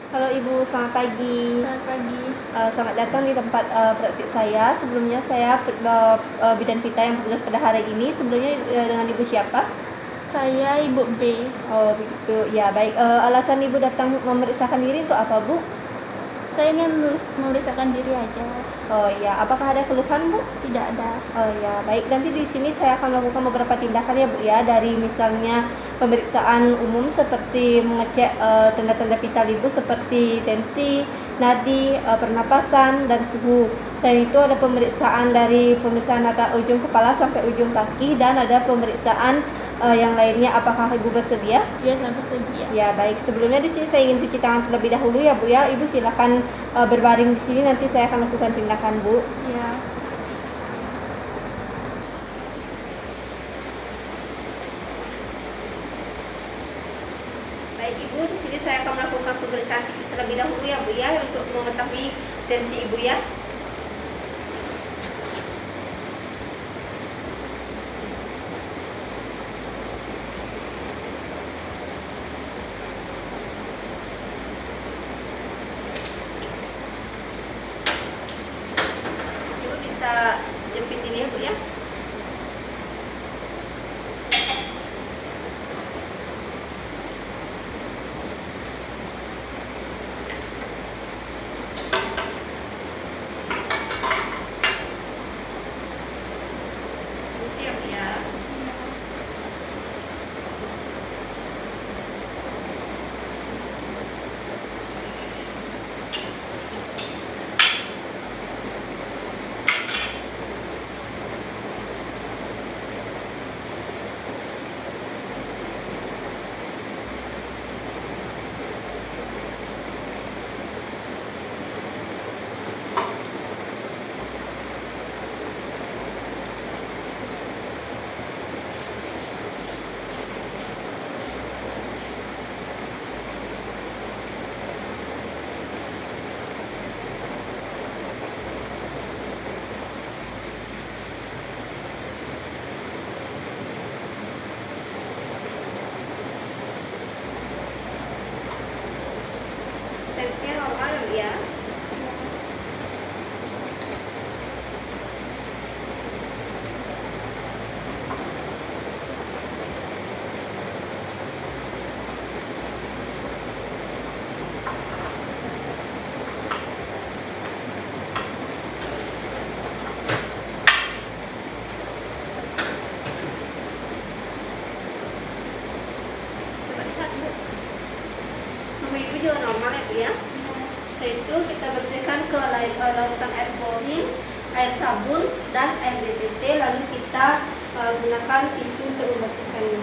Halo Ibu, selamat pagi. Selamat pagi. Selamat datang di tempat praktik saya. Sebelumnya saya bidan pita yang bertugas pada hari ini. Sebelumnya dengan Ibu siapa? Saya Ibu B. Oh begitu, ya baik. Alasan Ibu datang memeriksakan diri untuk apa Bu? Saya ingin memeriksakan diri aja. Oh iya, apakah ada keluhan Bu? Tidak ada. Oh ya, baik. Nanti di sini saya akan melakukan beberapa tindakan ya Bu ya, dari misalnya pemeriksaan umum seperti mengecek tanda-tanda vital Ibu seperti tensi, nadi, pernapasan dan suhu. Selain itu ada pemeriksaan dari pemeriksaan ujung kepala sampai ujung kaki dan ada pemeriksaan yang lainnya. Apakah Ibu bersedia? Ya, saya bersedia. Ya baik, sebelumnya di sini saya ingin cuci tangan terlebih dahulu ya Bu ya. Ibu silakan berbaring di sini, nanti saya akan lakukan tindakan Bu. Ya. Baik Ibu, di sini saya akan melakukan pemeriksaan fisik terlebih dahulu ya Bu ya, untuk mengetahui tensi Ibu ya. Ibu bisa jepit ini ya Bu ya. Siap ya. Tensinya normal ya Bu ya. Coba lihat Bu, suhu Ibu juga normal ya Bu ya. Setelah itu kita bersihkan ke larutan air klorin, air sabun, dan air DTT. Lalu kita gunakan tisu untuk membersihkannya.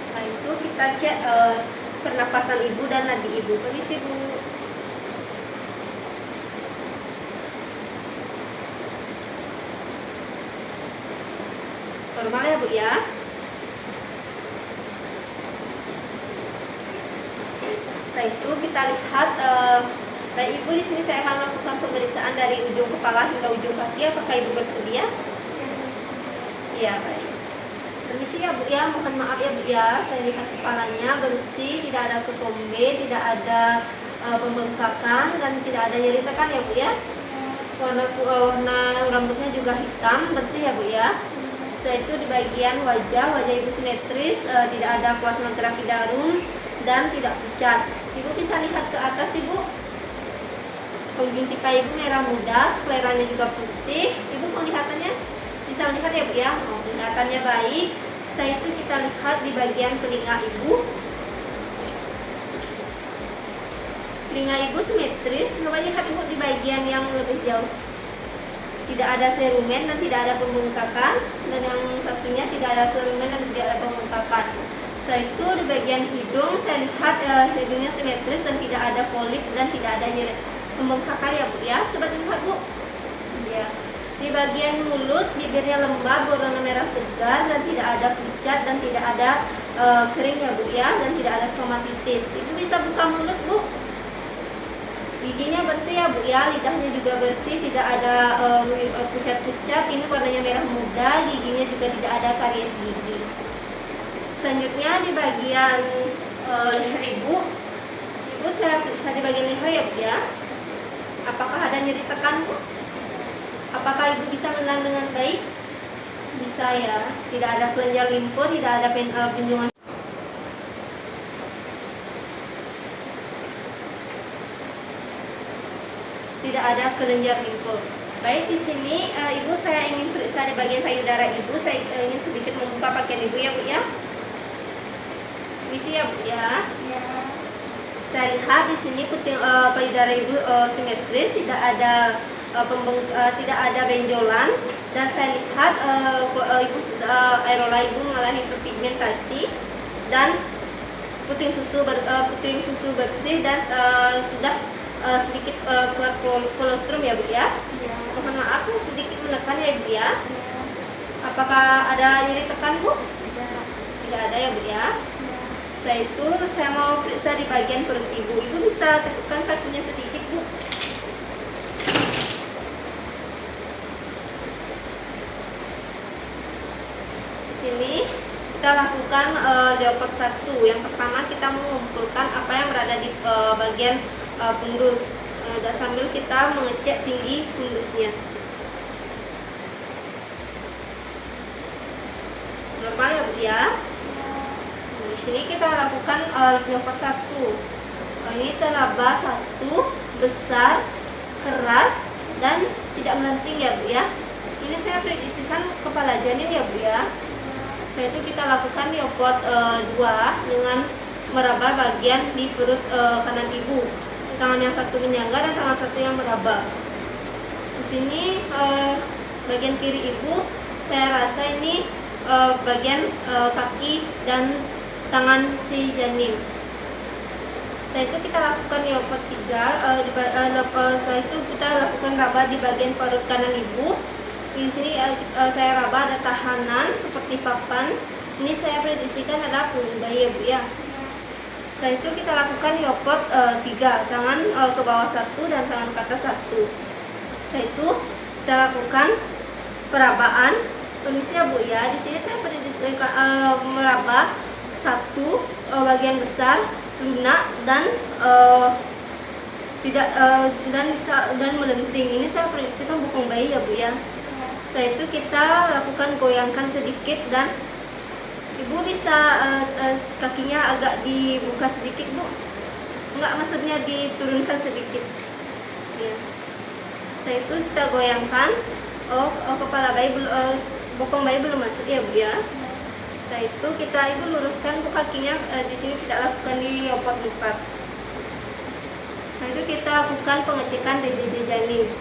Setelah itu kita cek pernapasan Ibu dan nadi Ibu. Permisi Bu. Normal ya Bu ya. Setelah itu kita lihat, baik Ibu, di sini saya akan melakukan pemeriksaan dari ujung kepala hingga ujung kaki. Apakah Ibu bersedia? Iya baik. Permisi ya Bu ya, mohon maaf ya Bu ya. Saya lihat kepalanya bersih, tidak ada ketombe, tidak ada pembengkakan, dan tidak ada nyeri tekan ya Bu ya. Warna rambutnya juga hitam, bersih ya Bu ya. Setelah itu di bagian wajah Ibu simetris, tidak ada plasma trakidarum dan tidak pucat. Ibu bisa lihat ke atas Ibu. Konjungtiva Ibu merah muda, skleranya juga putih. Ibu penglihatannya bisa melihat ya Bu ya. Penglihatannya baik. Setelah itu kita lihat di bagian telinga Ibu. Telinga Ibu simetris. Coba lihat Ibu di bagian yang lebih jauh. Tidak ada serumen dan tidak ada pembengkakan, dan yang satunya tidak ada serumen dan tidak ada pembengkakan. Setelah itu di bagian hidung saya lihat hidungnya simetris dan tidak ada polip dan tidak ada nyeri pembengkakan ya Bu ya. Coba lihat Bu. Ya. Di bagian mulut bibirnya lembab berwarna merah segar dan tidak ada pucat dan tidak ada kering ya Bu ya, dan tidak ada stomatitis. Ibu bisa buka mulut Bu. Giginya bersih ya Bu ya, lidahnya juga bersih, tidak ada pucat-pucat. Ini warnanya merah muda, giginya juga tidak ada karies gigi. Selanjutnya di bagian leher ibu saya periksa di bagian leher ya Bu ya. Apakah ada nyeri tekan Bu? Apakah ibu bisa menelan dengan baik? Bisa ya. Tidak ada kelenjar limfo, tidak ada benjolan. Tidak ada kelenjar limfo. Baik, di sini ibu saya ingin periksa di bagian payudara ibu. Saya ingin sedikit membuka pakaian ibu ya Bu ya. Permisi ya Bu ya. Saya lihat di sini puting payudara ibu simetris, tidak ada tidak ada benjolan, dan saya lihat areola ibu mengalami hiperpigmentasi dan puting susu bersih dan sudah sedikit keluar kolostrum ya Bu ya. Mohon maaf saya sedikit menekan ya Bu ya. Apakah ada nyeri tekan Bu? Tidak ada ya Bu ya. Setelah itu saya mau periksa di bagian perut ibu. Ibu bisa tekan kakinya sedikit Bu. Di sini kita lakukan leopard 1. Yang pertama kita mengumpulkan apa yang berada di bagian fundus, dan sambil kita mengecek tinggi fundusnya. Normal ya Bu ya. Di sini kita lakukan leopard 1. Ini teraba 1, besar, keras, dan tidak melenting ya Bu ya. Ini saya prediksikan kepala janin ya Bu ya. Setelah itu kita lakukan leopard 2 dengan meraba bagian di perut kanan ibu. Tangan yang satu menyangga dan tangan satu yang meraba. Di sini bagian kiri ibu saya rasa ini bagian kaki dan tangan si janin. Setelah itu kita lakukan leopard 3. Setelah itu kita lakukan raba di bagian perut kanan ibu. Di sini saya raba ada tahanan seperti papan. Ini saya prediksikan ada punggung bayi ya Bu ya. Setelah itu kita lakukan leopard 3, tangan ke bawah 1 dan tangan ke atas 1. Setelah itu kita lakukan perabaan. Permisi ya Bu ya. Di sini saya prediksikan meraba 1 bagian besar, lunak, dan tidak dan melenting. Ini saya prediksikan bokong bayi ya Bu ya. Setelah itu kita lakukan goyangkan sedikit dan ibu bisa kakinya agak dibuka sedikit Bu. Enggak, maksudnya diturunkan sedikit. Ya. Setelah itu kita goyangkan. Kepala bayi bokong bayi belum masuk ya Bu ya. Setelah itu kita ibu luruskan Bu kakinya. Di sini tidak lakukan di leopard 4. Nah itu kita lakukan pengecekan DJJ janin.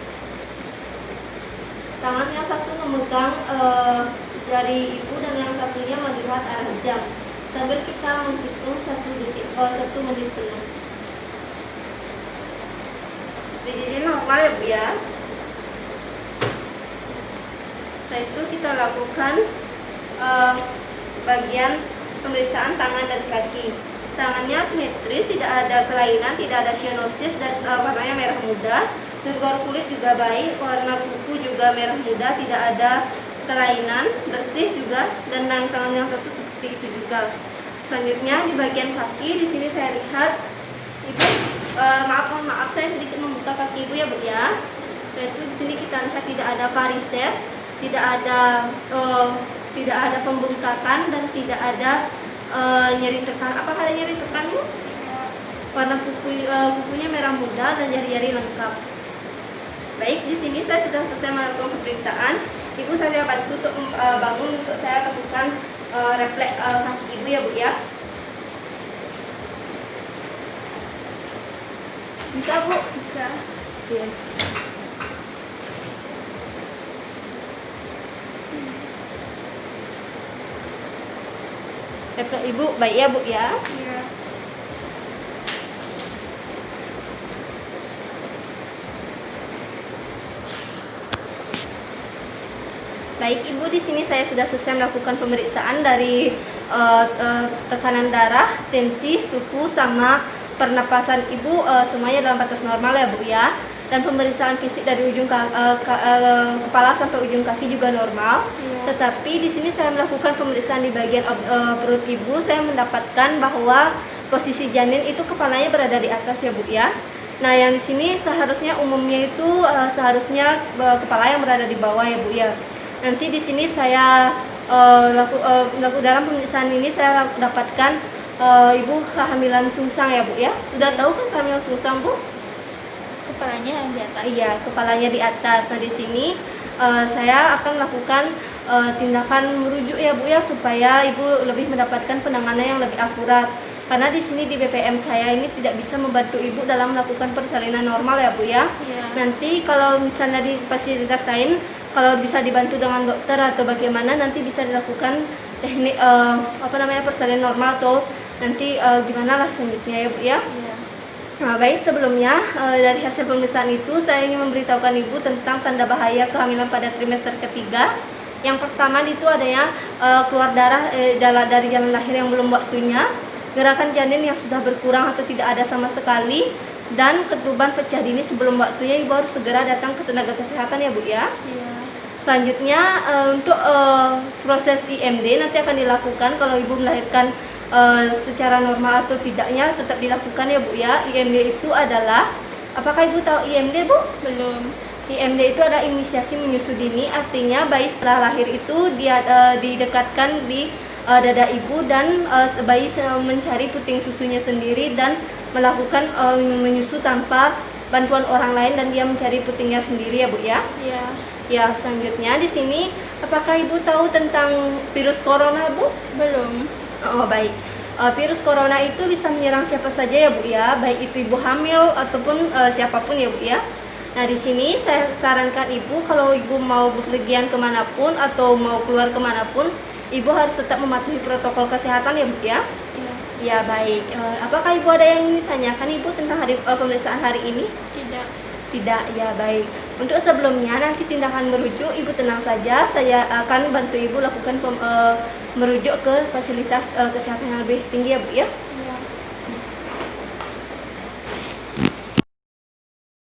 Tangan yang satu memegang jari ibu dan yang satunya melihat arah jam. Sambil kita menghitung 1 menit penuh. DJJ normal ya Bu ya. Setelah itu kita lakukan bagian pemeriksaan tangan dan kaki. Tangannya simetris, tidak ada kelainan, tidak ada cyanosis, dan warnanya merah muda. Turgor kulit juga baik, warna kuku juga merah muda, tidak ada kelainan, bersih juga, dan tangan yang satu seperti itu juga. Selanjutnya di bagian kaki, di sini saya lihat ibu, maaf saya sedikit membuka kaki ibu ya Bu ya. Yaitu di sini kita lihat tidak ada varises, tidak ada pembengkakan, dan tidak ada nyeri tekan. Apakah ada nyeri tekan Bu? Warna kukunya merah muda dan jari-jari lengkap. Baik, di sini saya sudah selesai melakukan pemeriksaan. Ibu saya bantu untuk bangun untuk saya lakukan refleks kaki ibu ya Bu ya. Bisa Bu? Bisa. Ya. Refleks ibu baik ya Bu ya. Iya. Baik Ibu, di sini saya sudah selesai melakukan pemeriksaan dari tekanan darah, tensi, suhu, sama pernapasan Ibu semuanya dalam batas normal ya Bu ya. dan pemeriksaan fisik dari ujung kepala sampai ujung kaki juga normal. Iya. Tetapi di sini saya melakukan pemeriksaan di bagian perut ibu, saya mendapatkan bahwa posisi janin itu kepalanya berada di atas ya Bu ya. Nah yang di sini seharusnya umumnya itu seharusnya kepala yang berada di bawah ya Bu ya. Nanti di sini saya dalam pemeriksaan ini saya dapatkan ibu kehamilan sungsang ya Bu ya. Sudah tahu kan kehamilan sungsang Bu? Kepalanya di atas. Iya, kepalanya di atas. Nah di sini saya akan melakukan tindakan merujuk ya Bu ya, supaya ibu lebih mendapatkan penanganan yang lebih akurat. Karena di sini di BPM saya ini tidak bisa membantu ibu dalam melakukan persalinan normal ya Bu ya. Iya. Nanti kalau misalnya di fasilitas lain, kalau bisa dibantu dengan dokter atau bagaimana, nanti bisa dilakukan teknik persalinan normal atau nanti gimana lah selanjutnya ya Bu ya. Iya. Nah, baik, sebelumnya dari hasil pemeriksaan itu saya ingin memberitahukan ibu tentang tanda bahaya kehamilan pada trimester ketiga. Yang pertama itu adanya keluar darah dari jalan lahir yang belum waktunya, gerakan janin yang sudah berkurang atau tidak ada sama sekali, dan ketuban pecah dini sebelum waktunya. Ibu harus segera datang ke tenaga kesehatan ya Bu ya. Iya. Selanjutnya untuk proses IMD nanti akan dilakukan kalau ibu melahirkan secara normal atau tidaknya tetap dilakukan ya Bu ya. IMD itu adalah, apakah ibu tahu IMD Bu? Belum. IMD itu adalah inisiasi menyusu dini, artinya bayi setelah lahir itu dia didekatkan di dada ibu dan bayi mencari puting susunya sendiri dan melakukan menyusu tanpa bantuan orang lain, dan dia mencari putingnya sendiri ya Bu ya. Iya. Ya, selanjutnya di sini apakah ibu tahu tentang virus corona Bu? Belum. Oh baik, virus corona itu bisa menyerang siapa saja ya Bu ya, baik itu ibu hamil ataupun siapapun ya Bu ya. Nah di sini saya sarankan ibu kalau ibu mau bepergian kemanapun atau mau keluar kemanapun, ibu harus tetap mematuhi protokol kesehatan ya Bu ya. Iya. Ya baik, apakah ibu ada yang ingin ditanyakan ibu tentang pemeriksaan hari ini? Tidak. Tidak, ya baik. Untuk sebelumnya nanti tindakan merujuk, ibu tenang saja, saya akan bantu ibu lakukan merujuk ke fasilitas kesehatan yang lebih tinggi ya Bu ya. Iya.